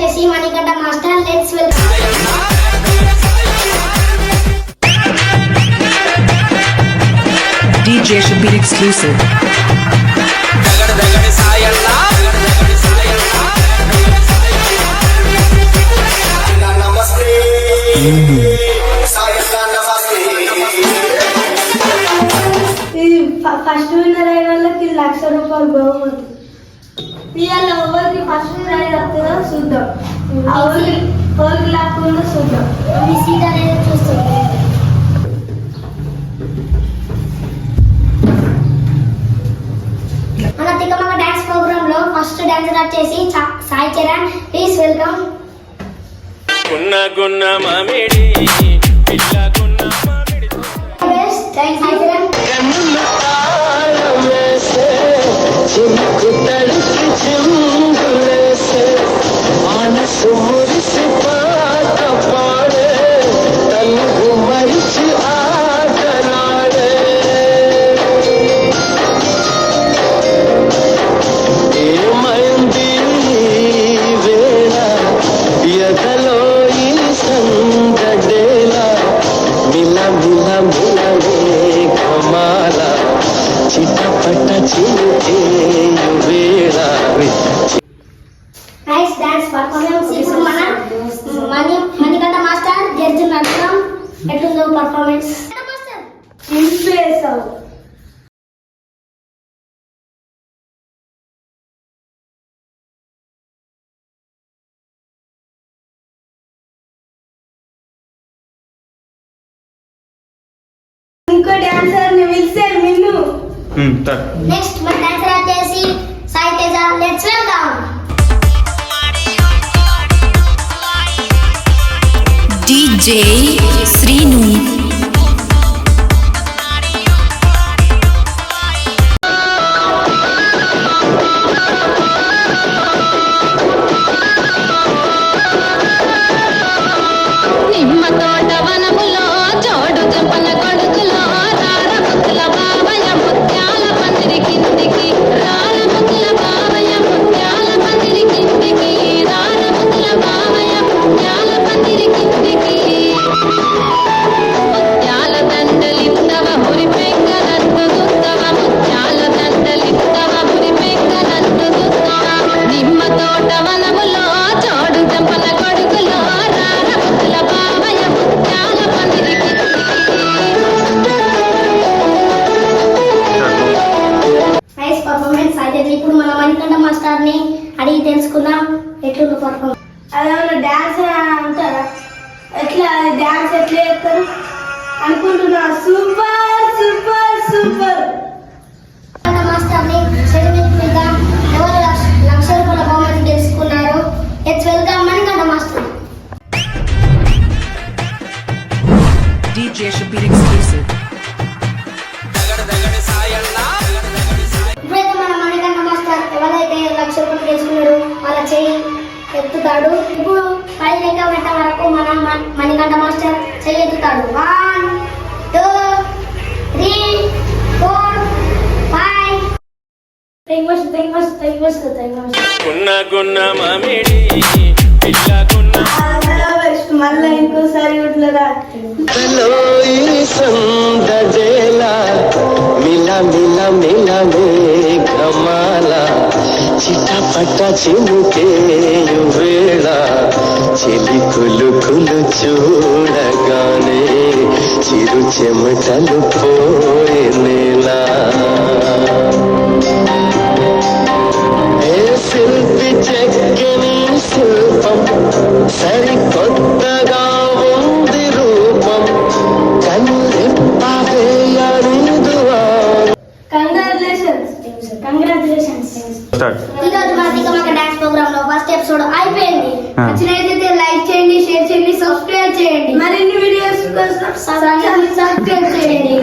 వచ్చేసి Manikanta master. Let's welcome. DJ should be exclusive. First winner అయిన వాళ్ళకి ₹1,00,000 బహుమతి. ఇవాళ ఎవరికి ఫస్ట్ విన్నర్ వస్తుందో చూద్దాం, ఎవరికి లాక్కుందో చూద్దాం. మీ సీట్ అనేది చూస్తుంది. మన తికమక డాన్స్ ప్రోగ్రామ్ లో ఫస్ట్ డాన్సర్ వచ్చేసి సాయి చరణ్. Please welcome. గున్న గున్న మామిడి పిల్ల గున్న మామిడి Sai Charan. Nice dance performance. ఇప్పుడు మన మణికంఠ మాస్టర్ జడ్జి నడుస్తాం. ఎట్లుందో పర్ఫార్మెన్స్ మాస్టర్? చేసావు ఇంకో డాన్సర్ ని పిలిస్తే మిన్ను. నెక్స్ట్ మన డాన్సర్ వచ్చేసి Sai Teja. Let's welcome. DJ Srinu. Nice performance Sai Teja. ఇప్పుడు మన మణికంఠ మాస్టర్ ని అడిగి తెలుసుకుందాం ఎట్లుందో పర్ఫార్మెన్స్. అదేమన్నా డాన్స్ అంటారా? ఎట్లా డాన్స్ ఎట్లా చేస్తారు అనుకుంటున్నా. Super super super. Manikanta master ని స్టేజ్ పిలుద్దాం. ఎవరు ₹1,00,000 బహుమతి గెలుచుకున్నారు? Let's welcome Manikanta master. DJ should be exclusive. ఇప్పుడైతే మన మణికంఠ మాస్టర్ ఎవరైతే ₹1,00,000 గెలుచుకున్నారో వాళ్ళ చేయి ఎత్తుతాడు. ఇప్పుడు 10 లెక్క పెట్ట వరకు మన మణికంఠ మాస్టర్ చేయి ఎత్తుతాడు. 1 2 3 4 5. గున్న గున్న మామిడి పిల్ల గున్న మళ్ళా ఇంకోసారి ఇట్లా మిలా మిలా మిలా మేఘమాల చిటపట చినుకే వేళ చెలి కులు కులు చూడగానే చిరు చెమటలు పోయేలా శిల్పి చెక్కని శిల్పం సరికొత్తగా ఉంది రూపం కంగ్రాచులేషన్స్. ఈరోజు మన తికమక డాన్స్ ప్రోగ్రామ్ లో ఫస్ట్ ఎపిసోడ్ అయిపోయింది. నచ్చినట్లయితే లైక్ చేయండి, షేర్ చేయండి, సబ్స్క్రైబ్ చేయండి. మరిన్ని వీడియోస్ కోసం సబ్స్క్రైబ్ చేయండి.